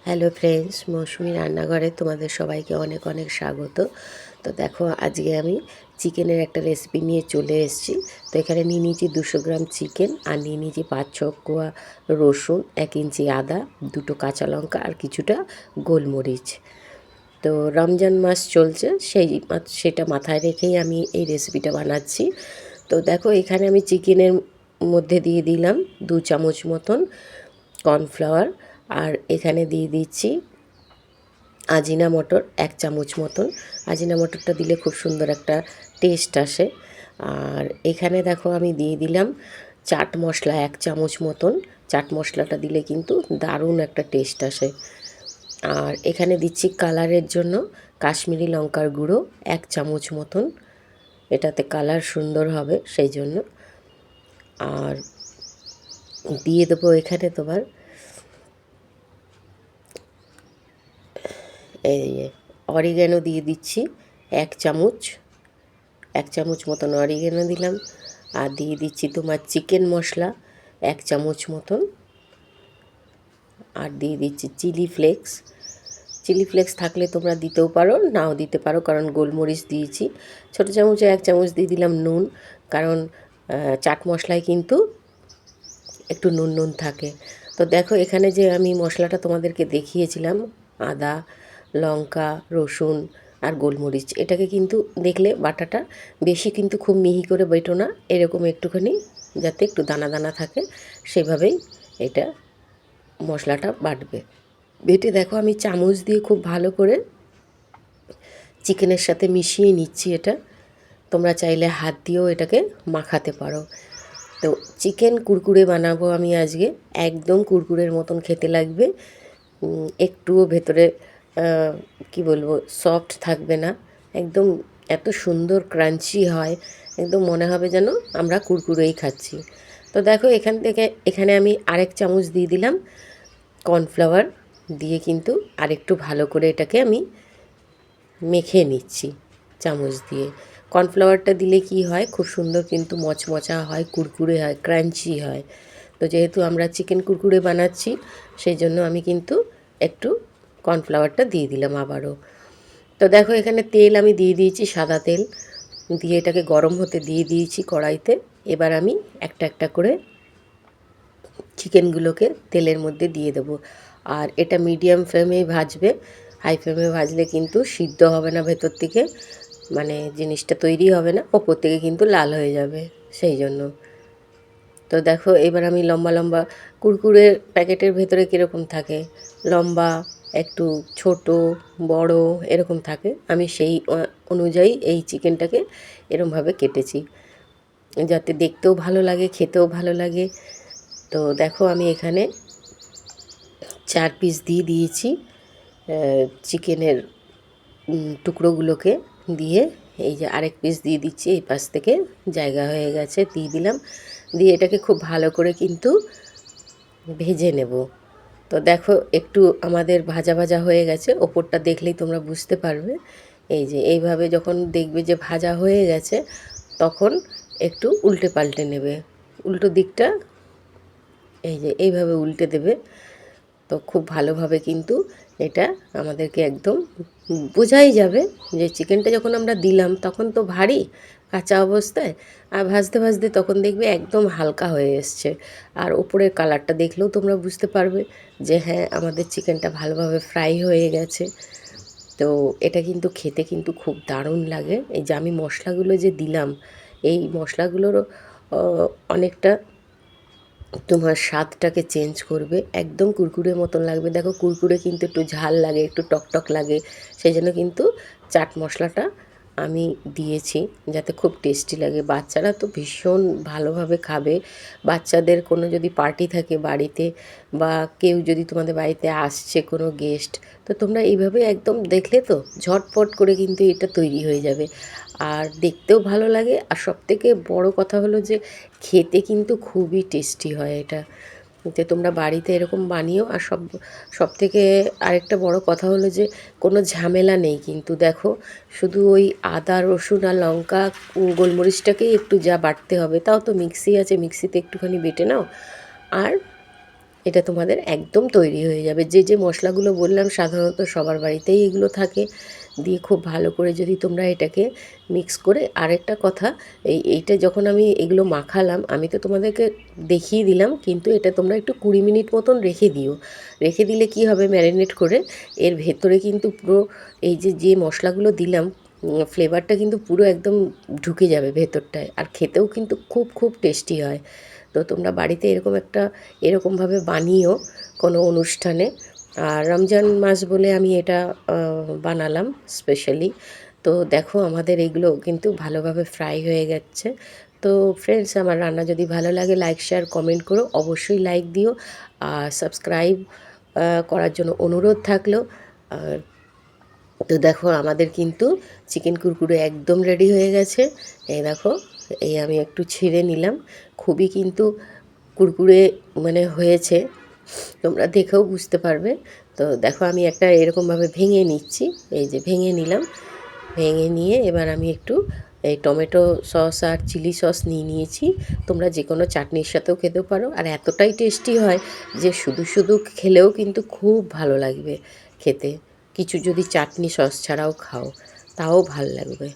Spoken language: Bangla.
হ্যালো ফ্রেন্ডস, মৌসুমি রান্নাঘরে তোমাদের সবাইকে অনেক অনেক স্বাগত। তো দেখো, আজকে আমি চিকেনের একটা রেসিপি নিয়ে চলে এসেছি। তো এখানে নিয়ে নিয়েছি 200 গ্রাম চিকেন, আর নিয়ে নিয়েছি 5-6 কোয়া রসুন, 1 ইঞ্চি আদা, 2টো কাঁচা লঙ্কা আর কিছুটা গোলমরিচ। তো রমজান মাস চলছে, সেটা মাথায় রেখেই আমি এই রেসিপিটা বানাচ্ছি। তো দেখো, এখানে আমি চিকেনের মধ্যে দিয়ে দিলাম 2 চামচ মতন কর্নফ্লাওয়ার, আর এখানে দিয়ে দিচ্ছি আজিনা মটর 1 চামচ মতন। আজিনা মটরটা দিলে খুব সুন্দর একটা টেস্ট আসে। আর এখানে দেখো, আমি দিয়ে দিলাম চাট মশলা 1 চামচ মতন। চাট মশলাটা দিলে কিন্তু দারুণ একটা টেস্ট আসে। আর এখানে দিচ্ছি কালারের জন্য কাশ্মীরি লঙ্কার গুঁড়ো 1 চামচ মতন, এটাতে কালার সুন্দর হবে সেই জন্য। আর দিয়ে দেবো এখানে তোমার এই অরিগ্যানো দিয়ে দিচ্ছি 1 চামচ, 1 চামচ মতন অরিগ্যানো দিলাম। আর দিয়ে দিচ্ছি তোমার চিকেন মশলা 1 চামচ মতন। আর দিয়ে দিচ্ছি চিলি ফ্লেক্স। চিলি ফ্লেক্স থাকলে তোমরা দিতেও পারো, নাও দিতে পারো, কারণ গোলমরিচ দিয়েছি। ছোটো চামচে 1 চামচ দিয়ে দিলাম নুন, কারণ চাট মশলায় কিন্তু একটু নুন নুন থাকে। তো দেখো, এখানে যে আমি মশলাটা তোমাদেরকে দেখিয়েছিলাম, আদা, লঙ্কা, রসুন আর গোলমরিচ, এটাকে কিন্তু দেখলে বাটাটা বেশি কিন্তু খুব মিহি করে বেটো না, এরকম একটুখানি যাতে একটু দানা দানা থাকে সেভাবেই এটা মশলাটা বাটবে। বেটে দেখো, আমি চামচ দিয়ে খুব ভালো করে চিকেনের সাথে মিশিয়ে নিচ্ছি এটা। তোমরা চাইলে হাত দিয়েও এটাকে মাখাতে পারো। তো চিকেন কুরকুরে বানাবো আমি আজকে, একদম কুরকুরের মতন খেতে লাগবে। একটুও ভেতরে কি বলবো, সফট থাকবে না, একদম এত সুন্দর ক্রাঞ্চি হয়, একদম মনে হবে যেন আমরা কুরকুরেই খাচ্ছি। তো দেখো, এখানে আমি আরেক চামচ দিয়ে দিলাম কর্নফ্লাওয়ার, দিয়ে কিন্তু আরেকটু ভালো করে এটাকে আমি মেখে নিচ্ছি চামচ দিয়ে। কর্নফ্লাওয়ারটা দিলে কি হয়, খুব সুন্দর কিন্তু মচমচা হয়, কুরকুরে হয়, ক্রাঞ্চি হয়। তো যেহেতু আমরা চিকেন কুরকুরে বানাচ্ছি, সেই জন্য আমি কিন্তু একটু কর্নফ্লাওয়ারটা দিয়ে দিলাম আবারও। তো দেখো, এখানে তেল আমি দিয়ে দিয়েছি, সাদা তেল দিয়ে এটাকে গরম হতে দিয়ে দিয়েছি কড়াইতে। এবার আমি একটা একটা করে চিকেনগুলোকে তেলের মধ্যে দিয়ে দেবো। আর এটা মিডিয়াম ফ্লেমেই ভাজবে, হাই ফ্লেমে ভাজলে কিন্তু সিদ্ধ হবে না ভেতর থেকে, মানে জিনিসটা তৈরি হবে না, ওপর থেকে কিন্তু লাল হয়ে যাবে সেই জন্য। তো দেখো, এবার আমি লম্বা লম্বা কুরকুরের প্যাকেটের ভেতরে কীরকম থাকে, লম্বা, একটু ছোট, বড় এরকম থাকে, আমি সেই অনুযায়ী এই চিকেনটাকে এরমভাবে কেটেছি, যাতে দেখতেও ভালো লাগে, খেতেও ভালো লাগে। তো দেখো, আমি এখানে 4 পিস দিয়ে দিয়েছি চিকেনের টুকরোগুলোকে দিয়ে। এই যে আরেক পিস দিয়ে দিচ্ছি, এই পাশ থেকে জায়গা হয়ে গেছে, দিয়ে দিলাম। দিয়ে এটাকে খুব ভালো করে কিন্তু ভেজে নেব। তো দেখো, একটু আমাদের ভাজা ভাজা হয়ে গেছে, ওপরটা দেখলেই তোমরা বুঝতে পারবে। এই যে এইভাবে যখন দেখবে যে ভাজা হয়ে গেছে, তখন একটু উল্টে পাল্টে নেবে, উল্টো দিকটা এই যে এইভাবে উল্টে দেবে। তো খুব ভালোভাবে কিন্তু এটা আমাদেরকে একদম বোঝাই যাবে যে চিকেনটা যখন আমরা দিলাম তখন তো ভারী কাঁচা অবস্থায়, আর ভাজতে ভাজতে তখন দেখবে একদম হালকা হয়ে এসছে। আর ওপরের কালারটা দেখলেও তোমরা বুঝতে পারবে যে হ্যাঁ, আমাদের চিকেনটা ভালোভাবে ফ্রাই হয়ে গেছে। তো এটা কিন্তু খেতে কিন্তু খুব দারুণ লাগে। এই যে আমি মশলাগুলো যে দিলাম, এই মশলাগুলোরও অনেকটা তোমার স্বাদটাকে চেঞ্জ করবে, একদম কুরকুরে মতন লাগবে। দেখো, কুরকুরে কিন্তু একটু ঝাল লাগে, একটু টকটক লাগে, সেই জন্য কিন্তু চাট মশলাটা আমি দিয়েছি, যাতে খুব টেস্টি লাগে। বাচ্চারা তো ভীষণ ভালোভাবে খাবে। বাচ্চাদের কোনো যদি পার্টি থাকে বাড়িতে, বা কেউ যদি তোমাদের বাড়িতে আসছে কোনো গেস্ট, তো তোমরা এইভাবে একদম দেখলে তো ঝটপট করে কিন্তু এটা তৈরি হয়ে যাবে। আর দেখতেও ভালো লাগে, আর সবথেকে বড় কথা হলো যে খেতে কিন্তু খুবই টেস্টি হয় এটা। যে তোমরা বাড়িতে এরকম বানিও। আর সবথেকে আরেকটা বড় কথা হলো যে কোনো ঝামেলা নেই কিন্তু। দেখো, শুধু ওই আদা, রসুন আর লঙ্কা, গোলমরিচটাকেই একটু যা বাটতে হবে, তাও তো মিক্সি আছে, মিক্সিতে একটুখানি বেটে নাও। আর এটা তোমাদের একদম তৈরি হয়ে যাবে। যে যে মশলাগুলো বললাম সাধারণত সবার বাড়িতেই এগুলো থাকে, দিয়ে খুব ভালো করে যদি তোমরা এটাকে মিক্স করে, আরেকটা কথা, এইটা যখন আমি এগুলো মাখালাম আমি তো তোমাদেরকে দেখিয়ে দিলাম, কিন্তু এটা তোমরা একটু 20 মিনিট মতন রেখে দিও। রেখে দিলে কি হবে, ম্যারিনেট করে এর ভেতরে কিন্তু পুরো এই যে যে মশলাগুলো দিলাম, ফ্লেভারটা কিন্তু পুরো একদম ঢুকে যাবে ভেতরটায়, আর খেতেও কিন্তু খুব খুব টেস্টি হয়। তো তোমরা বাড়িতে এরকমভাবে বানিও কোনো অনুষ্ঠানে। আর রমজান মাস বলে আমি এটা বানালাম স্পেশালি। তো দেখো আমাদের এগুলো কিন্তু ভালোভাবে ফ্রাই হয়ে গেছে। তো ফ্রেন্ডস, আমার রান্না যদি ভালো লাগে লাইক শেয়ার কমেন্ট করো, অবশ্যই লাইক দিও, আর সাবস্ক্রাইব করার জন্য অনুরোধ থাকলো। আর তো দেখো আমাদের কিন্তু চিকেন কুরকুরে একদম রেডি হয়ে গেছে। এই দেখো, এই আমি একটু ছিঁড়ে নিলাম, খুবই কিন্তু কুরকুরে মানে হয়েছে, তোমরা দেখেও বুঝতে পারবে। তো দেখো আমি একটা এরকমভাবে ভেঙে নিচ্ছি, এই যে ভেঙে নিলাম। ভেঙে নিয়ে এবার আমি একটু এই টমেটো সস আর চিলি সস নিয়ে নিয়েছি। তোমরা যে কোনো চাটনির সাথেও খেতেও পারো, আর এতটাই টেস্টি হয় যে শুধু শুধু খেলেও কিন্তু খুব ভালো লাগবে খেতে। কিছু যদি চাটনি সস ছাড়াও খাও তাও ভাল লাগবে।